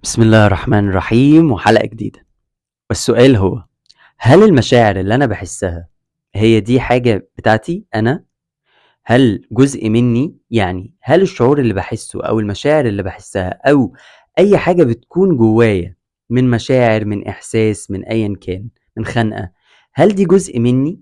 بسم الله الرحمن الرحيم وحلقة جديدة. والسؤال هو: هل المشاعر اللي أنا بحسها هي دي حاجة بتاعتي أنا؟ هل جزء مني؟ يعني هل الشعور اللي بحسه أو المشاعر اللي بحسها أو أي حاجة بتكون جوايا من مشاعر، من إحساس، من أيا كان، من خنقة، هل دي جزء مني؟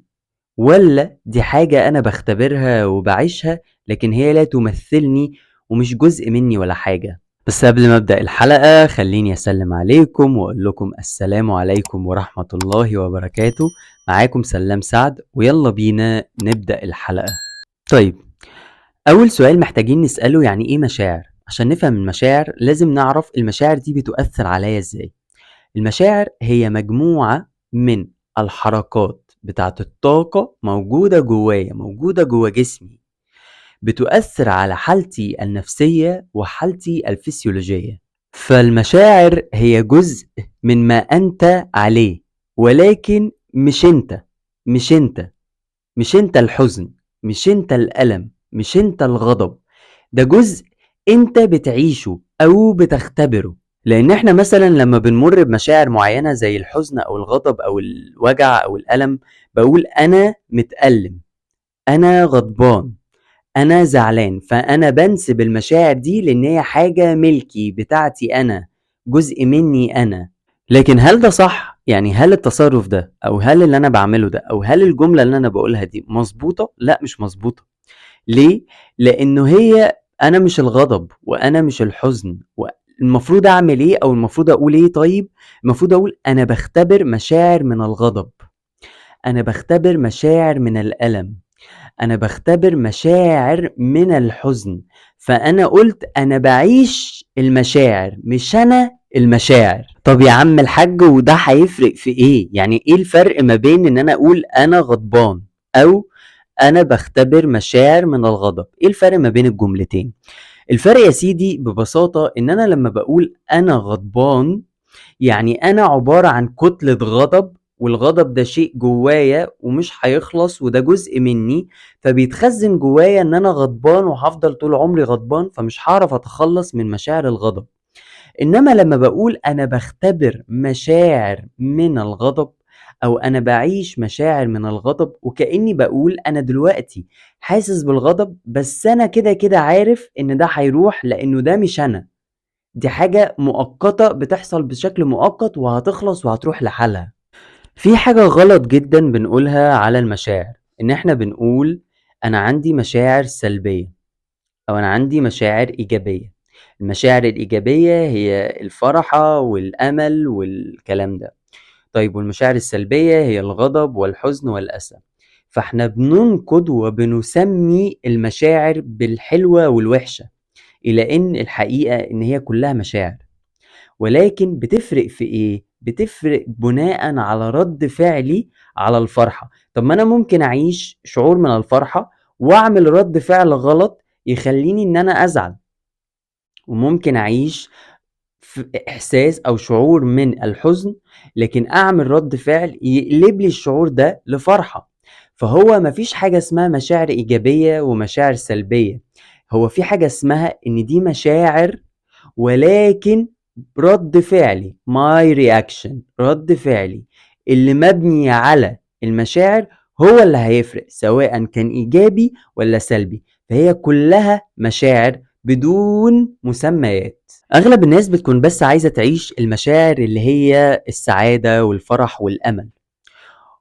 ولا دي حاجة أنا بختبرها وبعيشها لكن هي لا تمثلني ومش جزء مني ولا حاجة؟ بس قبل ما أبدأ الحلقة خليني أسلم عليكم وأقول لكم السلام عليكم ورحمة الله وبركاته. معاكم سلام سعد ويلا بينا نبدأ الحلقة. طيب، أول سؤال محتاجين نسأله: يعني إيه مشاعر؟ عشان نفهم المشاعر لازم نعرف المشاعر دي بتؤثر عليا إزاي. المشاعر هي مجموعة من الحركات بتاعة الطاقة موجودة جوايا، موجودة جوا جسمي، بتؤثر على حالتي النفسية وحالتي الفسيولوجية. فالمشاعر هي جزء من ما أنت عليه، ولكن مش انت الحزن، مش انت الألم، مش انت الغضب. ده جزء انت بتعيشه او بتختبره. لان احنا مثلا لما بنمر بمشاعر معينة زي الحزن او الغضب او الوجع او الألم، بقول انا متألم، انا غضبان، انا زعلان، فانا بنسب المشاعر دي لان هي حاجة ملكي بتاعتي انا، جزء مني انا. لكن هل ده صح؟ يعني هل التصرف ده او هل اللي انا بعمله ده او هل الجملة اللي انا بقولها دي مظبوطة؟ لا، مش مظبوطة. ليه؟ لانه هي انا مش الغضب وانا مش الحزن. المفروض اعمل ايه او المفروض اقول ايه؟ طيب، المفروض اقول انا بختبر مشاعر من الغضب، انا بختبر مشاعر من الالم، انا بختبر مشاعر من الحزن. فانا قلت انا بعيش المشاعر مش انا المشاعر. طب يا عم الحاج، وده هيفرق في ايه؟ يعني ايه الفرق ما بين ان انا اقول انا غضبان او انا بختبر مشاعر من الغضب؟ ايه الفرق ما بين الجملتين؟ الفرق يا سيدي ببساطة ان انا لما بقول انا غضبان، يعني انا عبارة عن كتلة غضب، والغضب ده شيء جوايا ومش هيخلص وده جزء مني، فبيتخزن جوايا ان انا غضبان وهفضل طول عمري غضبان، فمش هعرف اتخلص من مشاعر الغضب. انما لما بقول انا بختبر مشاعر من الغضب او انا بعيش مشاعر من الغضب، وكأني بقول انا دلوقتي حاسس بالغضب، بس انا كده كده عارف ان ده هيروح لانه ده مش انا، دي حاجة مؤقتة بتحصل بشكل مؤقت وهتخلص وهتروح لحالها. في حاجة غلط جدا بنقولها على المشاعر، ان احنا بنقول انا عندي مشاعر سلبية او انا عندي مشاعر ايجابية. المشاعر الايجابية هي الفرحة والامل والكلام ده. طيب، والمشاعر السلبية هي الغضب والحزن والأسى. فاحنا بننقد وبنسمي المشاعر بالحلوة والوحشة، الى ان الحقيقة ان هي كلها مشاعر. ولكن بتفرق في ايه؟ بتفرق بناء على رد فعلي على الفرحة. طب ما انا ممكن اعيش شعور من الفرحة واعمل رد فعل غلط يخليني ان انا ازعل، وممكن اعيش في احساس او شعور من الحزن لكن اعمل رد فعل يقلب لي الشعور ده لفرحة. فهو مفيش حاجة اسمها مشاعر ايجابية ومشاعر سلبية، هو في حاجة اسمها ان دي مشاعر، ولكن رد فعلي my reaction، رد فعلي اللي مبني على المشاعر هو اللي هيفرق سواء كان ايجابي ولا سلبي. فهي كلها مشاعر بدون مسميات. اغلب الناس بتكون بس عايزة تعيش المشاعر اللي هي السعادة والفرح والامل،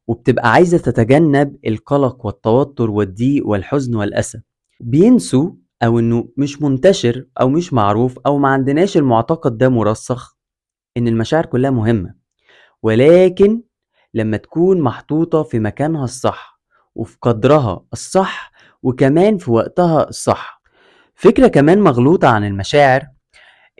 وبتبقى عايزة تتجنب القلق والتوتر والضيق والحزن والأسى. بينسوا أو إنه مش منتشر أو مش معروف أو ما عندناش المعتقد ده مرسخ إن المشاعر كلها مهمة، ولكن لما تكون محطوطة في مكانها الصح وفي قدرها الصح وكمان في وقتها الصح. فكرة كمان مغلوطة عن المشاعر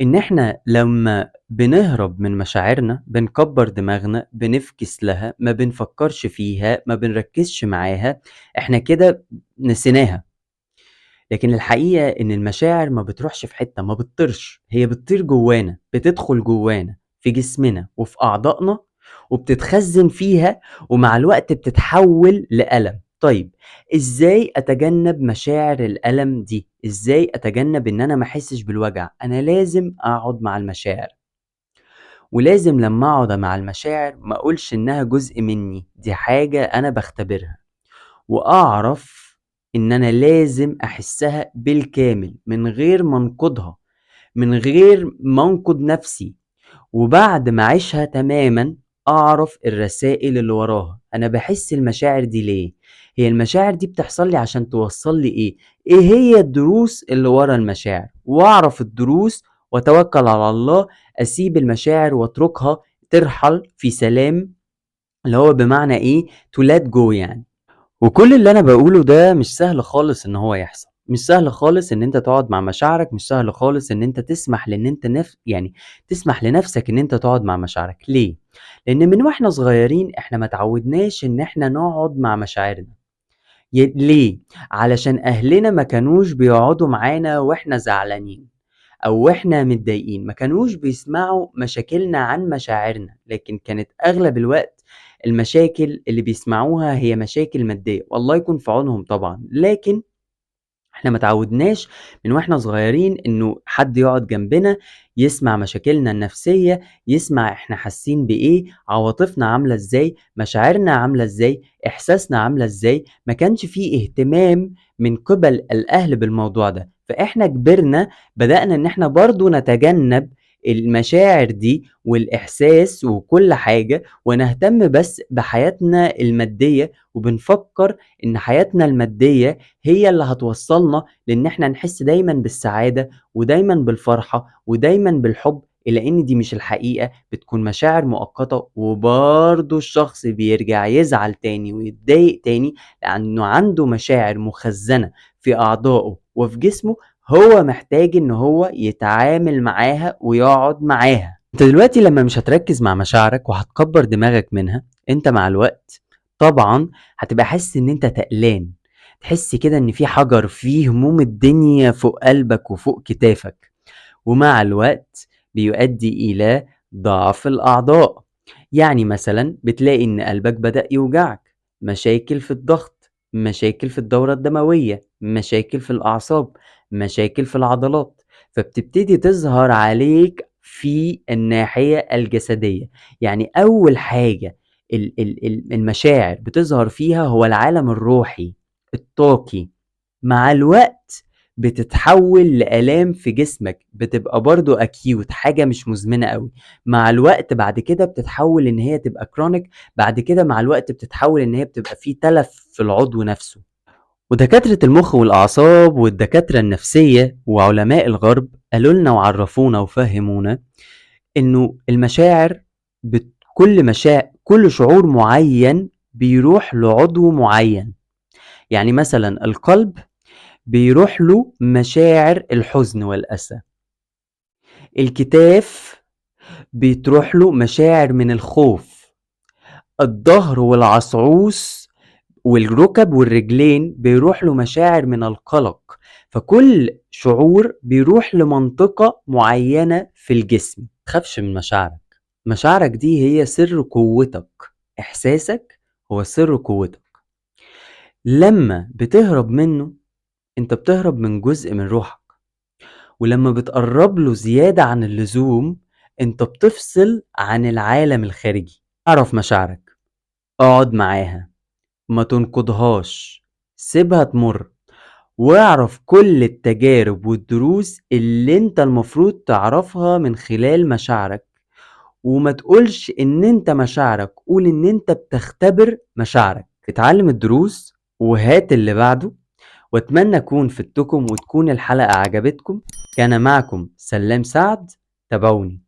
ان احنا لما بنهرب من مشاعرنا بنكبر دماغنا، بنفكس لها، ما بنفكرش فيها، ما بنركزش معاها، احنا كده نسيناها. لكن الحقيقة ان المشاعر ما بتروحش في حتة، ما بتطيرش، هي بتطير جوانا، بتدخل جوانا في جسمنا وفي اعضائنا وبتتخزن فيها، ومع الوقت بتتحول لألم. طيب، ازاي اتجنب مشاعر الألم دي؟ ازاي اتجنب ان انا ما احسش بالوجع؟ انا لازم اقعد مع المشاعر. ولازم لما اقعد مع المشاعر ما اقولش انها جزء مني، دي حاجة انا بختبرها، واعرف ان انا لازم احسها بالكامل من غير ما انقضها، من غير ما انقض نفسي. وبعد ما اعيشها تماما اعرف الرسائل اللي وراها، انا بحس المشاعر دي ليه، هي المشاعر دي بتحصل لي عشان توصل لي ايه، ايه هي الدروس اللي ورا المشاعر، واعرف الدروس واتوكل على الله، اسيب المشاعر واتركها ترحل في سلام، اللي هو بمعنى ايه to let go يعني. وكل اللي انا بقوله ده مش سهل خالص ان هو يحصل، مش سهل خالص ان انت تقعد مع مشاعرك، مش سهل خالص ان انت تسمح لان انت يعني تسمح لنفسك ان انت تقعد مع مشاعرك. ليه؟ لان من واحنا صغيرين احنا ما تعودناش ان احنا نقعد مع مشاعرنا. ليه؟ علشان اهلنا ما كانوش بيقعدوا معانا واحنا زعلانين او واحنا متضايقين، ما كانوش بيسمعوا مشاكلنا عن مشاعرنا، لكن كانت اغلب الوقت المشاكل اللي بيسمعوها هي مشاكل مادية، والله يكون في عونهم طبعا، لكن احنا ما تعودناش من واحنا صغيرين انه حد يقعد جنبنا يسمع مشاكلنا النفسية، يسمع احنا حاسين بايه، عواطفنا عاملة ازاي، مشاعرنا عاملة ازاي، احساسنا عاملة ازاي. ما كانش فيه اهتمام من قبل الاهل بالموضوع ده، فاحنا كبرنا بدأنا ان احنا برضو نتجنب المشاعر دي والاحساس وكل حاجة، ونهتم بس بحياتنا المادية، وبنفكر ان حياتنا المادية هي اللي هتوصلنا لان احنا نحس دايما بالسعادة ودايما بالفرحة ودايما بالحب، إلا ان دي مش الحقيقة، بتكون مشاعر مؤقتة، وبرضه الشخص بيرجع يزعل تاني ويتضايق تاني لانه عنده مشاعر مخزنة في اعضائه وفي جسمه، هو محتاج ان هو يتعامل معاها ويقعد معاها. انت دلوقتي لما مش هتركز مع مشاعرك وهتكبر دماغك منها، انت مع الوقت طبعا هتبقى حاسس ان انت تقلان، تحس كده ان في حجر فيه هموم الدنيا فوق قلبك وفوق كتافك، ومع الوقت بيؤدي الى ضعف الاعضاء. يعني مثلا بتلاقي ان قلبك بدأ يوجعك، مشاكل في الضغط، مشاكل في الدورة الدموية، مشاكل في الاعصاب، مشاكل في العضلات، فبتبتدي تظهر عليك في الناحية الجسدية. يعني اول حاجة المشاعر بتظهر فيها هو العالم الروحي الطاقي، مع الوقت بتتحول لآلام في جسمك، بتبقى برضو اكيوت، حاجة مش مزمنة قوي، مع الوقت بعد كده بتتحول ان هي تبقى كرونيك، بعد كده مع الوقت بتتحول ان هي بتبقى فيه تلف في العضو نفسه. ودكاترة المخ والأعصاب والدكاترة النفسية وعلماء الغرب قالوا لنا وعرفونا وفهمونا إنه المشاعر كل شعور معين بيروح لعضو معين. يعني مثلا القلب بيروح له مشاعر الحزن والأسى، الكتاف بتروح له مشاعر من الخوف، الظهر والعصعوص والركب والرجلين بيروح له مشاعر من القلق. فكل شعور بيروح لمنطقة معينة في الجسم. تخافش من مشاعرك، مشاعرك دي هي سر قوتك، احساسك هو سر قوتك. لما بتهرب منه انت بتهرب من جزء من روحك، ولما بتقرب له زيادة عن اللزوم انت بتفصل عن العالم الخارجي. اعرف مشاعرك، اقعد معاها، ما تنقضهاش، سيبها تمر، واعرف كل التجارب والدروس اللي انت المفروض تعرفها من خلال مشاعرك، وما تقولش ان انت مشاعرك، قول ان انت بتختبر مشاعرك. اتعلم الدروس وهات اللي بعده، واتمنى اكون فدتكم وتكون الحلقة عجبتكم. كان معكم سلام سعد، تابعوني.